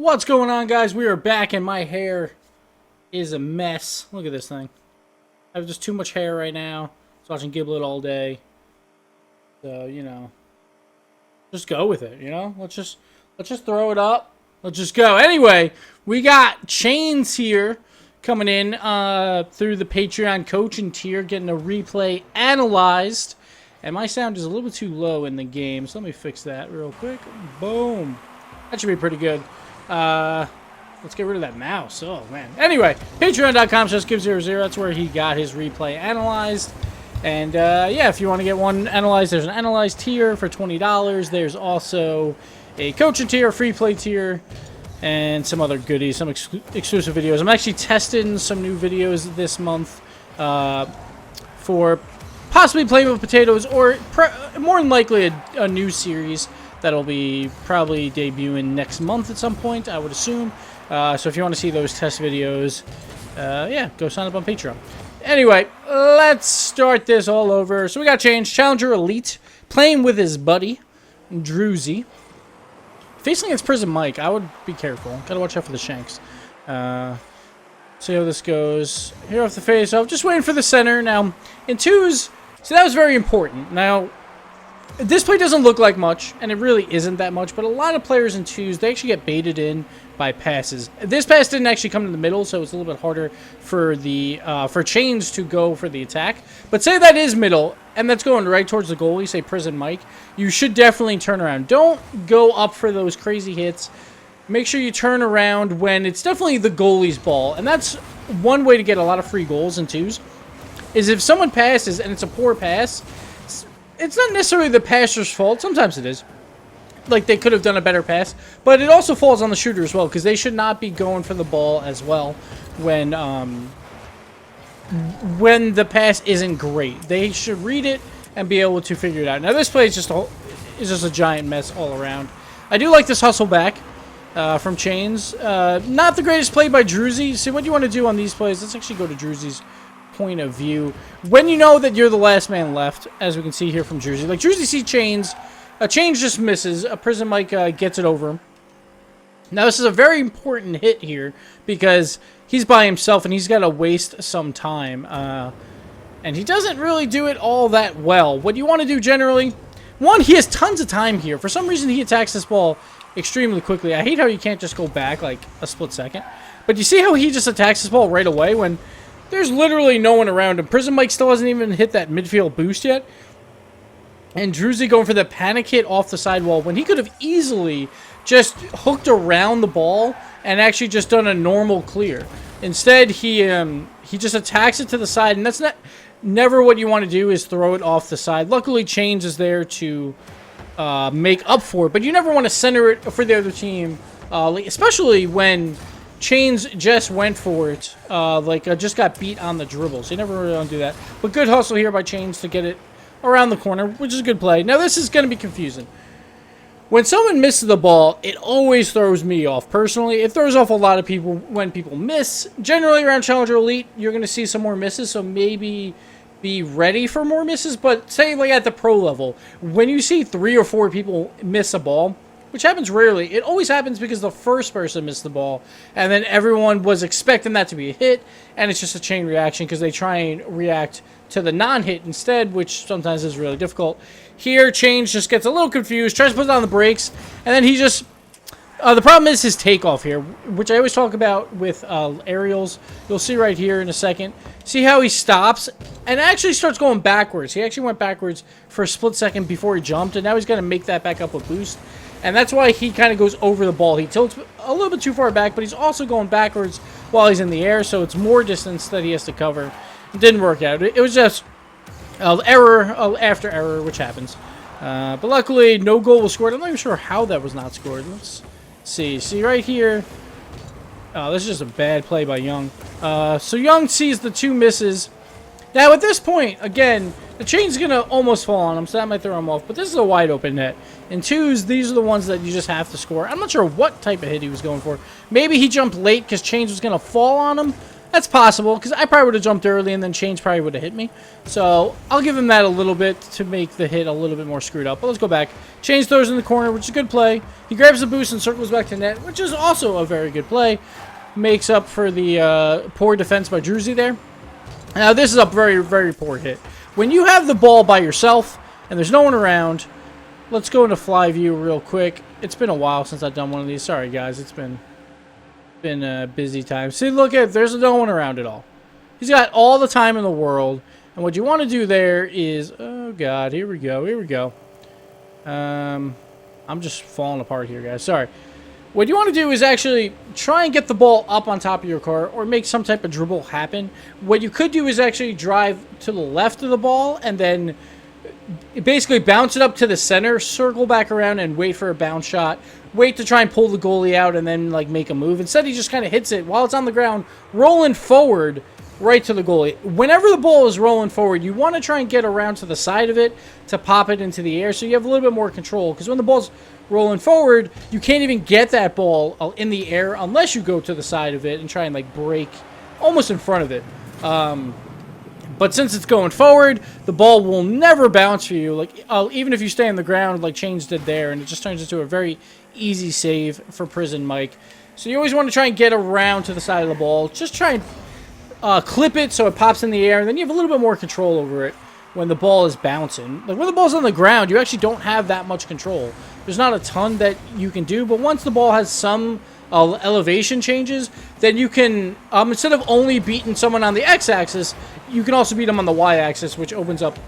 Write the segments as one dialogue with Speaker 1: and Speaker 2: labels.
Speaker 1: What's going on, guys? We are back and my hair is a mess. Look at this thing. I have just too much hair right now. I was watching Giblet all day. So, you know, just go with it, you know? Let's just throw it up. Let's just go. Anyway, we got Chains here coming in through the Patreon coaching tier, getting a replay analyzed. And my sound is a little bit too low in the game, so let me fix that real quick. Boom. That should be pretty good. Let's get rid of that mouse. Oh, man. Anyway, patreon.com/Gibbs00. That's where he got his replay analyzed. And, yeah, if you want to get one analyzed, there's an analyzed tier for $20. There's also a coaching tier, free play tier, and some other goodies, some exclusive videos. I'm actually testing some new videos this month for possibly playing with potatoes, or more than likely a new series that'll be probably debuting next month at some point, I would assume. So if you want to see those test videos, yeah, go sign up on Patreon. Anyway, let's start this all over. So we got Challenger Elite, playing with his buddy, Druzy. Facing against Prison Mike, I would be careful. Gotta watch out for the shanks. See how this goes. Here off the face-off, just waiting for the center. Now, in twos, so that was very important. Now, this play doesn't look like much, and it really isn't that much, but a lot of players in twos, they actually get baited in by passes. This pass didn't actually come in the middle, so it's a little bit harder for the for Chains to go for the attack. But say that is middle, and that's going right towards the goalie, say Prison Mike, you should definitely turn around. Don't go up for those crazy hits. Make sure you turn around when it's definitely the goalie's ball, and that's one way to get a lot of free goals in twos, is if someone passes and it's a poor pass, it's not necessarily the passer's fault. Sometimes it is. Like, they could have done a better pass. But it also falls on the shooter as well, because they should not be going for the ball as well when the pass isn't great. They should read it and be able to figure it out. Now, this play is just a giant mess all around. I do like this hustle back from Chains. Not the greatest play by Druzy. See, what you want to do on these plays, let's actually go to Druzy's point of view. When you know that you're the last man left, as we can see here from Druzy. Like, Druzy sees Chains. A Chains just misses. A Prison Mike gets it over him. Now, this is a very important hit here because he's by himself and he's got to waste some time. And he doesn't really do it all that well. What you want to do generally, one, he has tons of time here. For some reason, he attacks this ball extremely quickly. I hate how you can't just go back like a split second. But you see how he just attacks this ball right away when there's literally no one around him. Prison Mike still hasn't even hit that midfield boost yet. And Druzy going for the panic hit off the sidewall when he could have easily just hooked around the ball and actually just done a normal clear. Instead, he just attacks it to the side, and that's never what you want to do, is throw it off the side. Luckily, Chains is there to make up for it, but you never want to center it for the other team, especially when Chains just went for it, just got beat on the dribble. So you never really want to do that. But good hustle here by Chains to get it around the corner, which is a good play. Now, this is going to be confusing. When someone misses the ball, it always throws me off. Personally, it throws off a lot of people when people miss. Generally, around Challenger Elite, you're going to see some more misses, so maybe be ready for more misses. But say, like, at the pro level, when you see 3 or 4 people miss a ball, which happens rarely, it always happens because the first person missed the ball, and then everyone was expecting that to be a hit, and it's just a chain reaction because they try and react to the non-hit instead, which sometimes is really difficult. Here, Chains just gets a little confused, tries to put on the brakes, and then he just... the problem is his takeoff here, which I always talk about with aerials. You'll see right here in a second. See how he stops and actually starts going backwards. He actually went backwards for a split second before he jumped, and now he's going to make that back up with boost. And that's why he kind of goes over the ball. He tilts a little bit too far back, but he's also going backwards while he's in the air, so it's more distance that he has to cover. It didn't work out. It was just error after error, which happens. But luckily, no goal was scored. I'm not even sure how that was not scored. Let's see. See right here. Oh, this is just a bad play by Young. So Young sees the 2 misses. Now, at this point, again, the chain's going to almost fall on him, so that might throw him off. But this is a wide open net. In twos, these are the ones that you just have to score. I'm not sure what type of hit he was going for. Maybe he jumped late because Chains was going to fall on him. That's possible, because I probably would have jumped early and then Chains probably would have hit me. So I'll give him that a little bit to make the hit a little bit more screwed up. But let's go back. Chains throws in the corner, which is a good play. He grabs the boost and circles back to net, which is also a very good play. Makes up for the poor defense by Druzy there. Now this is a very, very poor hit. When you have the ball by yourself and there's no one around, let's go into fly view real quick. It's been a while since I've done one of these. Sorry guys, it's been a busy time. See, look at, there's no one around at all. He's got all the time in the world. And what you want to do there is, oh god, here we go. I'm just falling apart here, guys. Sorry. What you want to do is actually try and get the ball up on top of your car or make some type of dribble happen. What you could do is actually drive to the left of the ball and then basically bounce it up to the center, circle back around and wait for a bounce shot. Wait to try and pull the goalie out and then like make a move. Instead, he just kind of hits it while it's on the ground, rolling forward right to the goalie. Whenever the ball is rolling forward, you want to try and get around to the side of it to pop it into the air so you have a little bit more control. Because when the ball's rolling forward, you can't even get that ball in the air unless you go to the side of it and try and like break almost in front of it. But since it's going forward, the ball will never bounce for you. Like even if you stay on the ground, like Chains did there, and it just turns into a very easy save for Prison Mike. So you always want to try and get around to the side of the ball. Just try and clip it so it pops in the air, and then you have a little bit more control over it when the ball is bouncing. Like when the ball's on the ground, you actually don't have that much control. There's not a ton that you can do, but once the ball has some elevation changes, then you can, instead of only beating someone on the x-axis, you can also beat them on the y-axis, which opens up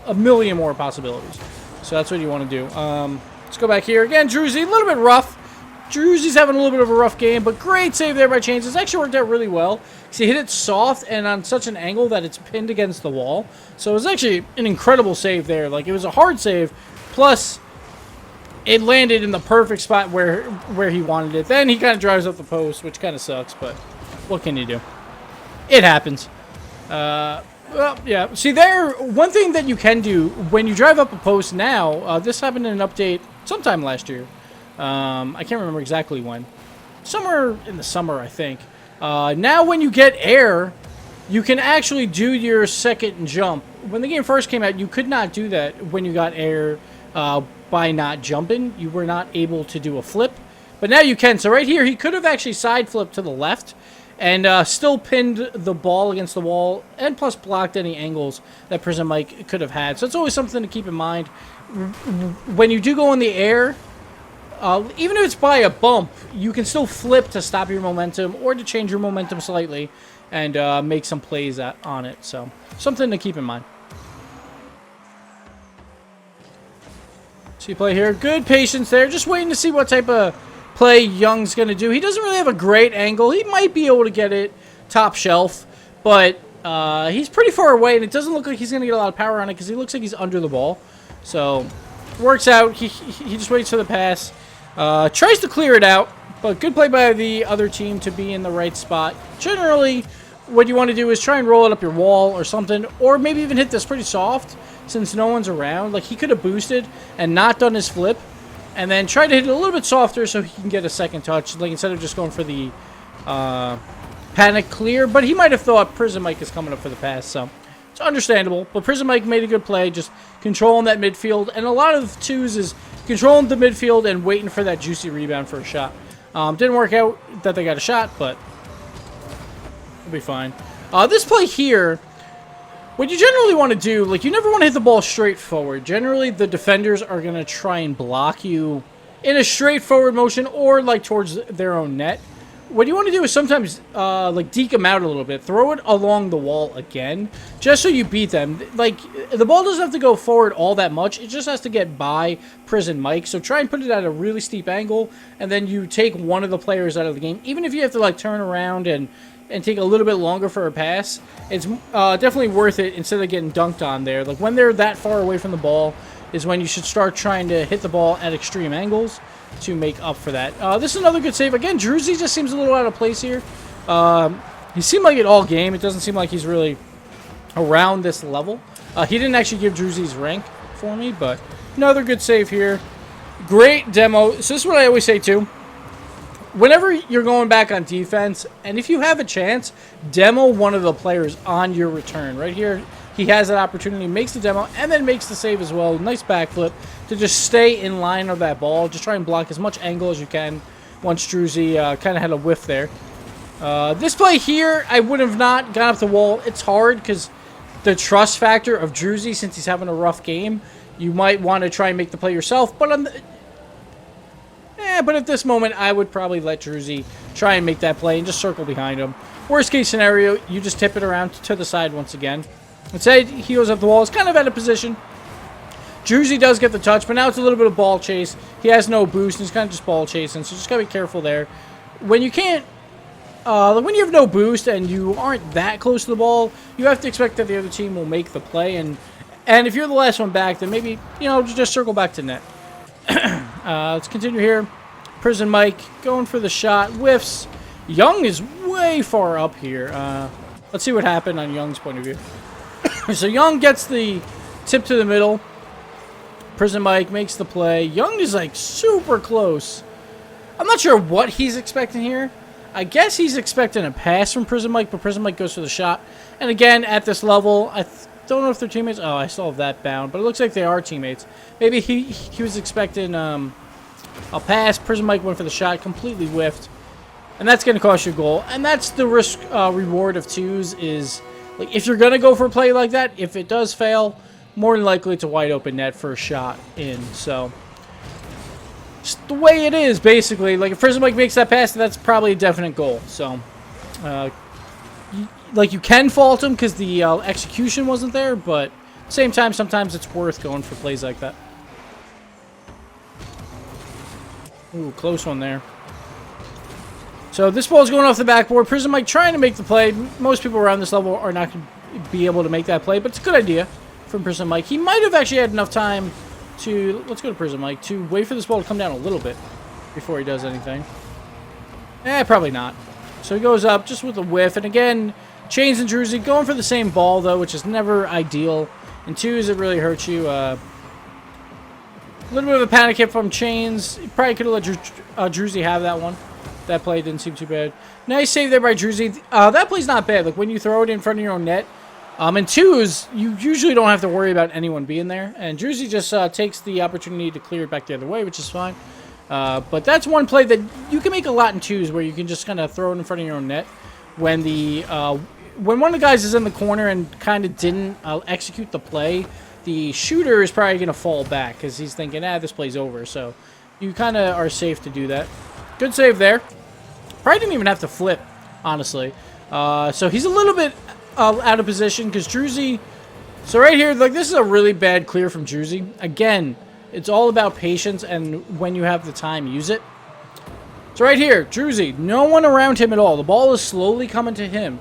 Speaker 1: a million more possibilities. So that's what you want to do. Let's go back here. Again, Druzy, a little bit rough. Druzy's having a little bit of a rough game, but great save there by Chains. It's actually worked out really well. So he hit it soft and on such an angle that it's pinned against the wall. So it was actually an incredible save there. Like, it was a hard save, plus it landed in the perfect spot where he wanted it. Then he kind of drives up the post, which kind of sucks, but what can you do? It happens. Well, yeah. See, there, one thing that you can do when you drive up a post now, this happened in an update sometime last year. I can't remember exactly when. Somewhere in the summer, I think. Now when you get air, you can actually do your second jump. When the game first came out, you could not do that when you got air by not jumping. You were not able to do a flip. But now you can. So right here, he could have actually side flipped to the left and still pinned the ball against the wall and plus blocked any angles that Prison Mike could have had. So it's always something to keep in mind. When you do go in the air, even if it's by a bump, you can still flip to stop your momentum or to change your momentum slightly and make some plays on it. So something to keep in mind. So you play here. Good patience there. Just waiting to see what type of play Young's going to do. He doesn't really have a great angle. He might be able to get it top shelf, but he's pretty far away, and it doesn't look like he's going to get a lot of power on it because he looks like he's under the ball. So works out. He just waits for the pass. Tries to clear it out, but good play by the other team to be in the right spot. Generally, what you want to do is try and roll it up your wall or something, or maybe even hit this pretty soft since no one's around. Like, he could have boosted and not done his flip, and then try to hit it a little bit softer so he can get a second touch, like instead of just going for the panic clear. But he might have thought Prison Mike is coming up for the pass, so it's understandable. But Prison Mike made a good play, just controlling that midfield. And a lot of twos is controlling the midfield and waiting for that juicy rebound for a shot. Didn't work out that they got a shot, but it'll be fine. This play here, what you generally want to do, like, you never want to hit the ball straight forward. Generally, the defenders are going to try and block you in a straightforward motion or, like, towards their own net. What you want to do is sometimes, like, deke them out a little bit. Throw it along the wall again, just so you beat them. Like, the ball doesn't have to go forward all that much. It just has to get by Prison Mike. So try and put it at a really steep angle, and then you take one of the players out of the game. Even if you have to, like, turn around and take a little bit longer for a pass, it's definitely worth it instead of getting dunked on there. Like, when they're that far away from the ball is when you should start trying to hit the ball at extreme angles to make up for that. This is another good save. Again, Druzy just seems a little out of place here. He seemed like it all game. It doesn't seem like he's really around this level. He didn't actually give Druzy's rank for me, but another good save here. Great demo. So this is what I always say, too. whenever you're going back on defense, and if you have a chance, demo one of the players on your return. Right here, he has that opportunity, makes the demo, and then makes the save as well. Nice backflip to just stay in line of that ball. Just try and block as much angle as you can once Druzy kind of had a whiff there. This play here, I would have not gone up the wall. It's hard because the trust factor of Druzy, since he's having a rough game, you might want to try and make the play yourself. But but at this moment, I would probably let Druzy try and make that play and just circle behind him. Worst case scenario, you just tip it around to the side once again. Instead, he goes up the wall. It's kind of out of position. Druzy does get the touch, but now it's a little bit of ball chase. He has no boost, and he's kind of just ball chasing, so just got to be careful there. When you can't, when you have no boost and you aren't that close to the ball, you have to expect that the other team will make the play, and if you're the last one back, then maybe, just circle back to net. Let's continue here. Prison Mike going for the shot. Whiffs. Young is way far up here. Let's see what happened on Young's point of view. So Young gets the tip to the middle. Prison Mike makes the play. Young is like super close. I'm not sure what he's expecting here. I guess he's expecting a pass from Prison Mike, but Prison Mike goes for the shot. And again, at this level, I don't know if they're teammates. Oh, I still have that bound, but it looks like they are teammates. Maybe he was expecting a pass. Prison Mike went for the shot, completely whiffed. And that's going to cost you a goal. And that's the risk reward of twos is, like, if you're going to go for a play like that, if it does fail, more than likely it's a wide open net for a shot in. So, just the way it is, basically. Like, if Prison Mike makes that pass, that's probably a definite goal. So, you can fault him because the execution wasn't there, but at the same time, sometimes it's worth going for plays like that. Ooh, close one there. So this ball's going off the backboard. Prison Mike trying to make the play. Most people around this level are not going to be able to make that play, but it's a good idea from Prison Mike. He might have actually had enough time to, let's go to Prison Mike, to wait for this ball to come down a little bit before he does anything. Probably not. So he goes up just with a whiff. And again, Chains and Druzy going for the same ball, though, which is never ideal. In twos, it really hurts you. A little bit of a panic hit from Chains. He probably could have let Druzy have that one. That play didn't seem too bad. Nice save there by Druzy. That play's not bad. Like, when you throw it in front of your own net, in twos, you usually don't have to worry about anyone being there. And Druzy just takes the opportunity to clear it back the other way, which is fine. But that's one play that you can make a lot in twos, where you can just kind of throw it in front of your own net. When when one of the guys is in the corner and kind of didn't execute the play, the shooter is probably going to fall back because he's thinking, this play's over. So you kind of are safe to do that. Good save there. Probably didn't even have to flip, honestly. So he's a little bit out of position because Druzy... So right here, like, this is a really bad clear from Druzy. Again, it's all about patience, and when you have the time, use it. So right here, Druzy, no one around him at all. The ball is slowly coming to him.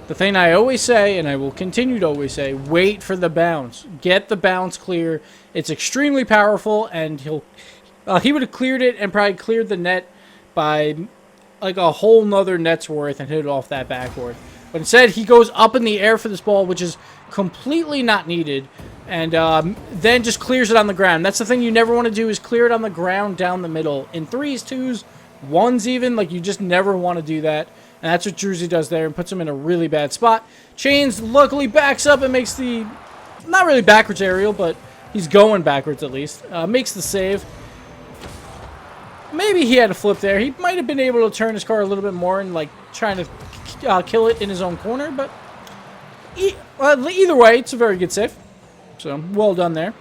Speaker 1: The thing I always say, and I will continue to always say, wait for the bounce. Get the bounce clear. It's extremely powerful, and he would have cleared it and probably cleared the net by like a whole nother net's worth and hit it off that backboard. But instead, he goes up in the air for this ball, which is completely not needed, and then just clears it on the ground. That's the thing you never want to do, is clear it on the ground down the middle. In threes, twos, ones even, like, you just never want to do that. And that's what Druzy does there and puts him in a really bad spot. Chains luckily backs up and makes the, not really backwards aerial, but he's going backwards at least. Makes the save. Maybe he had a flip there. He might have been able to turn his car a little bit more and, like, trying to kill it in his own corner. But either way, it's a very good save. So, well done there.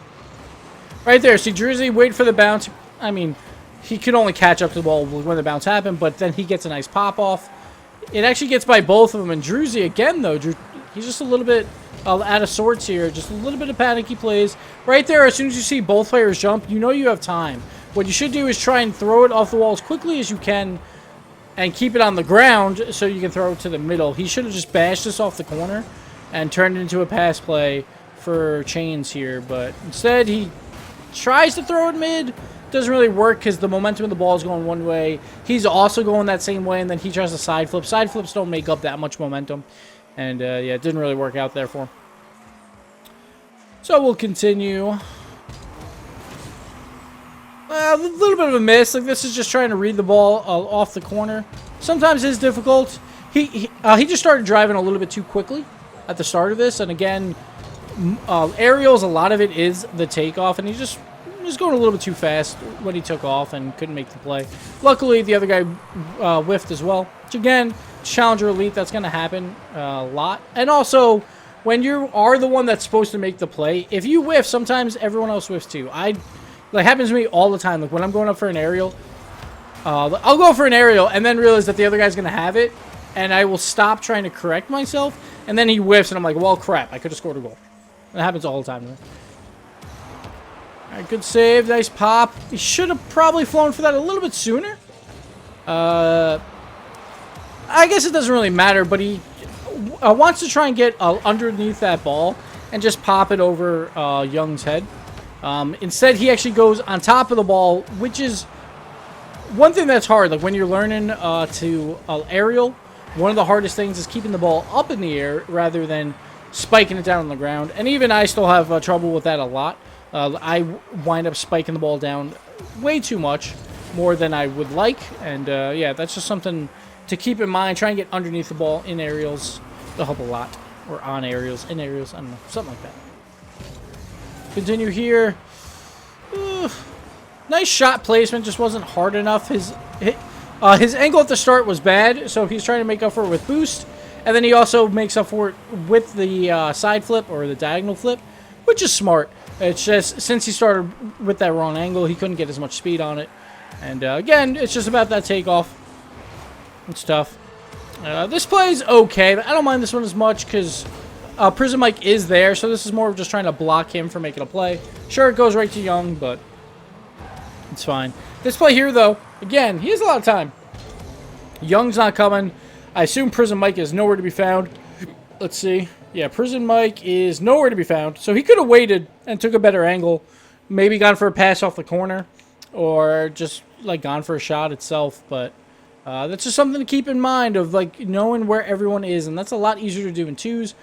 Speaker 1: Right there, see Druzy wait for the bounce. I mean, he could only catch up to the ball when the bounce happened, but then he gets a nice pop-off. It actually gets by both of them. And Druzy, again, though, he's just a little bit out of sorts here. Just a little bit of panicky plays. Right there, as soon as you see both players jump, you know you have time. What you should do is try and throw it off the wall as quickly as you can and keep it on the ground so you can throw it to the middle. He should have just bashed this off the corner and turned it into a pass play for Chains here. But instead, he tries to throw it mid. Doesn't really work because the momentum of the ball is going one way. He's also going that same way, and then he tries to side flip. Side flips don't make up that much momentum. And, yeah, it didn't really work out there for him. So we'll continue. A little bit of a miss. Like, this is just trying to read the ball off the corner. Sometimes it's difficult. He just started driving a little bit too quickly at the start of this. And again, aerials, a lot of it is the takeoff. And he just was going a little bit too fast when he took off and couldn't make the play. Luckily, the other guy whiffed as well. Which again, Challenger Elite, that's going to happen a lot. And also, when you are the one that's supposed to make the play, if you whiff, sometimes everyone else whiffs too. That happens to me all the time. Like when I'm going up for an aerial, I'll go for an aerial and then realize that the other guy's going to have it, and I will stop trying to correct myself, and then he whiffs, and I'm like, well, crap, I could have scored a goal. That happens all the time to me. All right, good save, nice pop. He should have probably flown for that a little bit sooner. I guess it doesn't really matter, but he wants to try and get underneath that ball and just pop it over Young's head. Instead, he actually goes on top of the ball, which is one thing that's hard. Like when you're learning to aerial, one of the hardest things is keeping the ball up in the air rather than spiking it down on the ground. And even I still have trouble with that a lot. I wind up spiking the ball down way too much, more than I would like. And yeah, that's just something to keep in mind. Try and get underneath the ball in aerials. It'll help a lot. Or on aerials, in aerials, I don't know, something like that. Continue here. Nice shot placement, just wasn't hard enough. His angle at the start was bad, so he's trying to make up for it with boost. And then he also makes up for it with the side flip or the diagonal flip, which is smart. It's just, since he started with that wrong angle, he couldn't get as much speed on it. And again, it's just about that takeoff. It's tough. This play is okay, but I don't mind this one as much because Prison Mike is there, so this is more of just trying to block him from making a play. Sure, it goes right to Young, but it's fine. This play here, though, again, he has a lot of time. Young's not coming. I assume Prison Mike is nowhere to be found. Let's see. Yeah, Prison Mike is nowhere to be found. So he could have waited and took a better angle. Maybe gone for a pass off the corner. Or just, like, gone for a shot itself. But that's just something to keep in mind of, like, knowing where everyone is. And that's a lot easier to do in twos.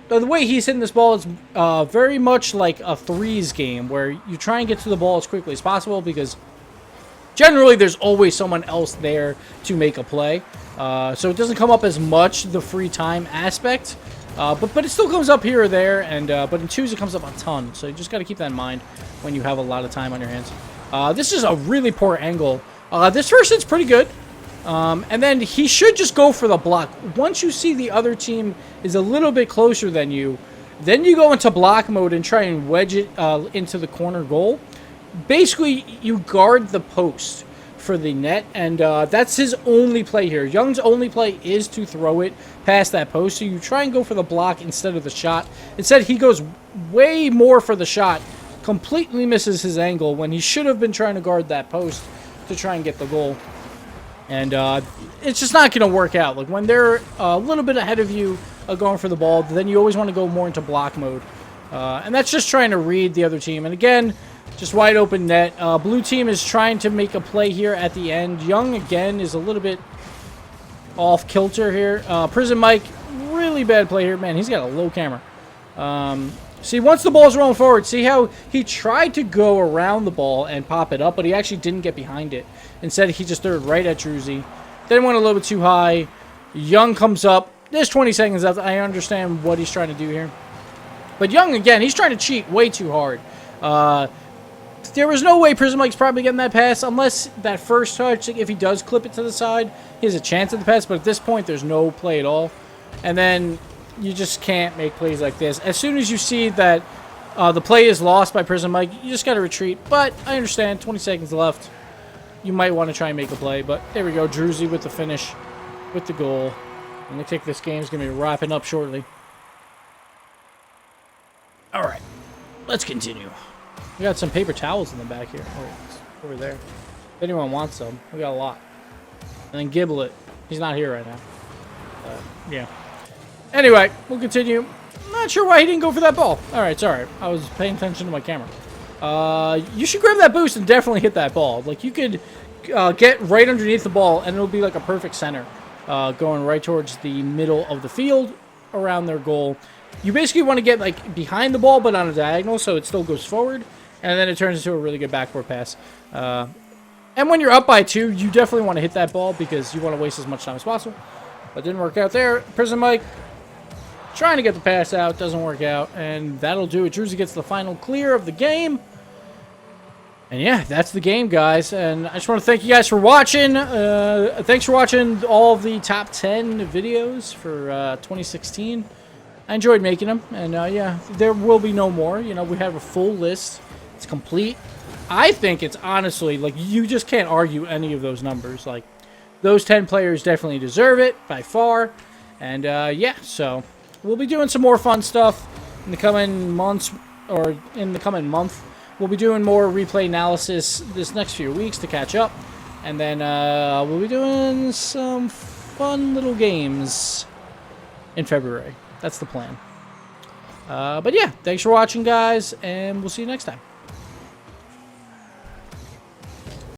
Speaker 1: The way he's hitting this ball is very much like a threes game, where you try and get to the ball as quickly as possible because generally there's always someone else there to make a play. So it doesn't come up as much, the free time aspect, but it still comes up here or there. And but in twos it comes up a ton, so you just got to keep that in mind when you have a lot of time on your hands. This is a really poor angle. This first hit's pretty good. And then he should just go for the block. Once you see the other team is a little bit closer than you, then you go into block mode and try and wedge it into the corner goal. Basically, you guard the post for the net, and that's his only play here. Young's only play is to throw it past that post, so you try and go for the block instead of the shot. Instead, he goes way more for the shot, completely misses his angle when he should have been trying to guard that post to try and get the goal. And it's just not going to work out. Like when they're a little bit ahead of you going for the ball, then you always want to go more into block mode. And that's just trying to read the other team. And again, just wide open net. Blue team is trying to make a play here at the end. Young, again, is a little bit off kilter here. Prison Mike, really bad play here. Man, he's got a low camera. See, once the ball's rolling forward, see how he tried to go around the ball and pop it up, but he actually didn't get behind it. Instead, he just threw it right at Druzy. Then went a little bit too high. Young comes up. There's 20 seconds left. I understand what he's trying to do here. But Young, again, he's trying to cheat way too hard. There was no way Prison Mike's probably getting that pass unless that first touch, if he does clip it to the side, he has a chance at the pass. But at this point, there's no play at all. And then you just can't make plays like this. As soon as you see that the play is lost by Prison Mike, you just got to retreat. But I understand, 20 seconds left. You might want to try and make a play. But there we go, Druzy with the finish, with the goal. And I think this game's going to be wrapping up shortly. All right, let's continue. We got some paper towels in the back here. Oh, over there. If anyone wants some, we got a lot. And then Giblet. He's not here right now. Yeah. Anyway, we'll continue. I'm not sure why he didn't go for that ball. All right, it's all right. I was paying attention to my camera. You should grab that boost and definitely hit that ball. Like, you could get right underneath the ball, and it'll be like a perfect center going right towards the middle of the field around their goal. You basically want to get, like, behind the ball, but on a diagonal, so it still goes forward. and then it turns into a really good backboard pass. And when you're up by 2, you definitely want to hit that ball because you want to waste as much time as possible. But didn't work out there. Prison Mike trying to get the pass out, doesn't work out, and that'll do it. Druzy gets the final clear of the game. And yeah, that's the game, guys. And I just want to thank you guys for watching. Thanks for watching all of the top 10 videos for 2016. I enjoyed making them. And yeah, there will be no more. You know, we have a full list. It's complete. I think it's honestly, like, you just can't argue any of those numbers. Like, those 10 players definitely deserve it by far. And yeah, so we'll be doing some more fun stuff in the coming months, or in the coming month. We'll be doing more replay analysis this next few weeks to catch up. And then we'll be doing some fun little games in February. That's the plan. But yeah, thanks for watching, guys, and we'll see you next time.